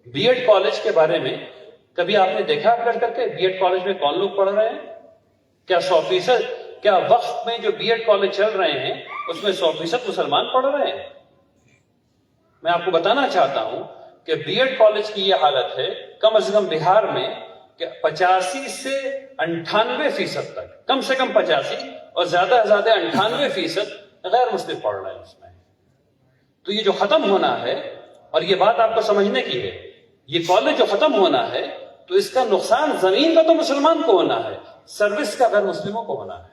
Be add college کے بارے میں کبھی آپ نے دیکھا کر کے بی ایڈ کالج میں کون لوگ پڑھ رہے ہیں؟ کیا 100%؟ کیا وقت میں جو بی ایڈ کالج چل رہے ہیں اس میں 100% مسلمان پڑھ رہے ہیں؟ میں آپ کو بتانا چاہتا ہوں کہ بی ایڈ کالج کی یہ حالت ہے کم از کم بہار میں کہ 85 سے 98% تک، کم سے کم 85 اور زیادہ سے زیادہ 98% غیر مسلم پڑھ رہے ہیں اس میں۔ تو یہ جو ختم ہونا ہے، اور یہ بات آپ کو سمجھنے کی ہے، یہ کالج جو ختم ہونا ہے تو اس کا نقصان زمین کا تو مسلمان کو ہونا ہے، سروس کا غیر مسلموں کو ہونا ہے۔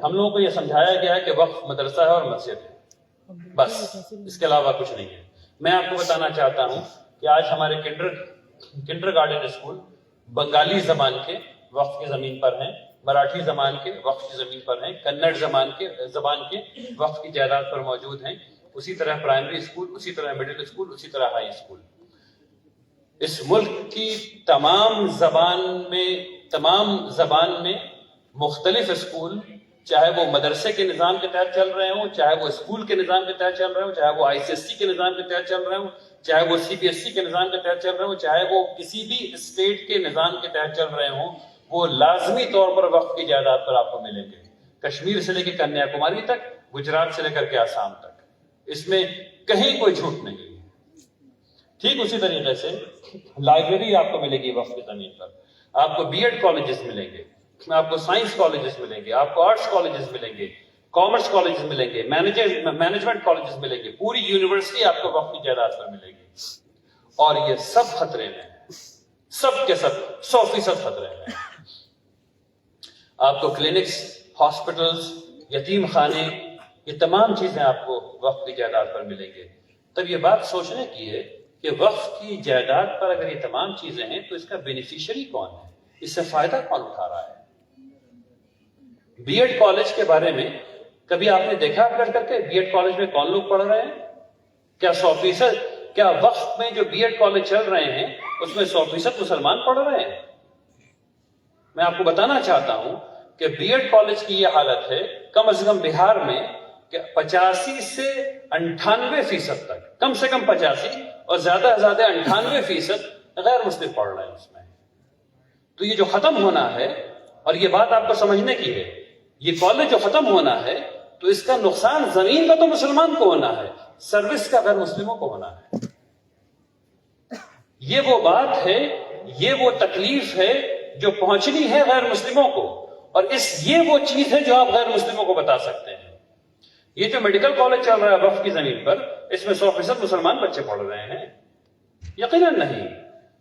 ہم لوگوں کو یہ سمجھایا گیا ہے کہ وقف مدرسہ ہے اور مسجد ہے، بس اس کے علاوہ کچھ نہیں ہے۔ میں آپ کو بتانا چاہتا ہوں کہ آج ہمارے کنڈر گارڈن اسکول بنگالی زبان کے وقف کی زمین پر ہیں، مراٹھی زبان کے وقف کی زمین پر ہیں، کنڑ زبان کے وقف کی جائیداد پر موجود ہیں، اسی طرح پرائمری اسکول، اسی طرح مڈل اسکول، اسی طرح ہائی اسکول۔ اس ملک کی تمام زبان میں مختلف اسکول، چاہے وہ مدرسے کے نظام کے تحت چل رہے ہوں، چاہے وہ اسکول کے نظام کے تحت چل رہے ہوں، چاہے وہ ICSE کے نظام کے تحت چل رہے ہوں، چاہے وہ CBSE کے نظام کے تحت چل رہے ہوں، چاہے وہ کسی بھی اسٹیٹ کے نظام کے تحت چل رہے ہوں، وہ لازمی طور پر وقف کی جائیداد پر آپ کو ملیں گے، کشمیر سے لے کے کنیا کماری تک، گجرات سے لے کر کے آسام تک۔ اس میں کہیں کوئی جھوٹ نہیں ہے۔ ٹھیک اسی طریقے سے لائبریری آپ کو ملے گی وقف کی زمین پر، آپ کو بی ایڈ کالجز ملیں گے، آپ کو سائنس کالجز ملیں گے، آپ کو آرٹس کالجز ملیں گے، کامرس کالجز ملیں گے، مینجمنٹ کالجز ملیں گے، پوری یونیورسٹی آپ کو وقف کی جائیداد پر ملے گی۔ اور یہ سب خطرے میں ہیں، سب کے سب 100% خطرے میں ہیں۔ آپ کو کلینکس، ہاسپٹلز، یتیم خانے، یہ تمام چیزیں آپ کو وقف کی جائیداد پر ملیں گے۔ تب یہ بات سوچنے کی ہے کہ وقف کی جائیداد پر اگر یہ تمام چیزیں ہیں تو اس کا بینیفیشری کون ہے، اس سے فائدہ کون اٹھا رہا ہے؟ بی ایڈ کالج کے بارے میں کبھی آپ نے دیکھا کر کے بی ایڈ کالج میں کون لوگ پڑھ رہے ہیں؟ کیا 100%؟ کیا وقت میں جو بی ایڈ کالج چل رہے ہیں اس میں 100% مسلمان پڑھ رہے ہیں؟ میں آپ کو بتانا چاہتا ہوں کہ بی ایڈ کالج کی یہ حالت ہے کم از کم بہار میں کہ 85 سے 98% تک، کم سے کم 85 اور زیادہ سے زیادہ 98% غیر مسلم پڑھ رہے ہیں اس میں۔ تو یہ جو ختم ہونا ہے، اور یہ بات آپ کو سمجھنے کی ہے، یہ کالج جو ختم ہونا ہے تو اس کا نقصان زمین کا تو مسلمان کو ہونا ہے، سروس کا غیر مسلموں کو ہونا ہے۔ یہ وہ بات ہے، یہ وہ تکلیف ہے جو پہنچنی ہے غیر مسلموں کو، اور یہ وہ چیز ہے جو آپ غیر مسلموں کو بتا سکتے ہیں۔ یہ جو میڈیکل کالج چل رہا ہے وقف کی زمین پر، اس میں 100% مسلمان بچے پڑھ رہے ہیں؟ یقیناً نہیں۔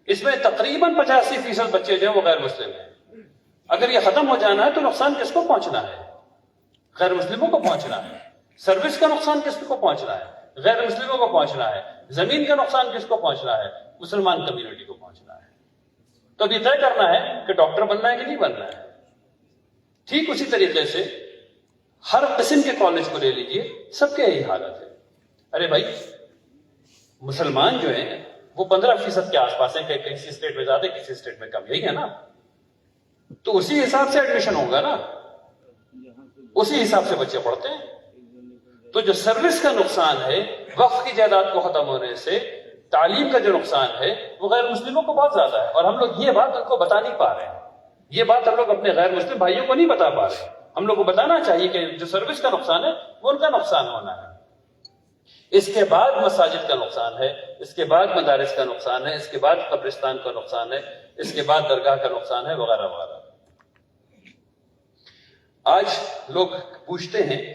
اس میں تقریباً 85% بچے جو ہیں وہ غیر مسلم ہیں۔ اگر یہ ختم ہو جانا ہے تو نقصان کس کو پہنچنا ہے؟ غیر مسلموں کو پہنچنا ہے۔ سروس کا نقصان کس کو پہنچنا ہے؟ غیر مسلموں کو پہنچنا ہے۔ زمین کا نقصان کس کو پہنچنا ہے؟ مسلمان کمیونٹی کو پہنچنا ہے۔ تو اب یہ طے کرنا ہے کہ ڈاکٹر بننا ہے کہ نہیں بننا ہے۔ ٹھیک اسی طریقے سے ہر قسم کے کالج کو لے لیجئے، سب کے یہی حالت ہے۔ ارے بھائی، مسلمان جو ہیں وہ 15% کے آس پاس ہیں، کہ کسی اسٹیٹ میں زیادہ کسی اسٹیٹ میں کم، یہی ہے نا؟ تو اسی حساب سے ایڈمیشن ہوگا نا، اسی حساب سے بچے پڑھتے ہیں۔ تو جو سروس کا نقصان ہے وقف کی جائیداد کو ختم ہونے سے، تعلیم کا جو نقصان ہے وہ غیر مسلموں کو بہت زیادہ ہے، اور ہم لوگ یہ بات ان کو بتا نہیں پا رہے ہیں۔ یہ بات ہم لوگ اپنے غیر مسلم بھائیوں کو نہیں بتا پا رہے۔ ہم لوگ کو بتانا چاہیے کہ جو سروس کا نقصان ہے وہ ان کا نقصان ہونا ہے۔ اس کے بعد مساجد کا نقصان ہے، اس کے بعد مدارس کا نقصان ہے، اس کے بعد قبرستان کا نقصان ہے، اس کے بعد درگاہ کا نقصان ہے، وغیرہ وغیرہ۔ آج لوگ پوچھتے ہیں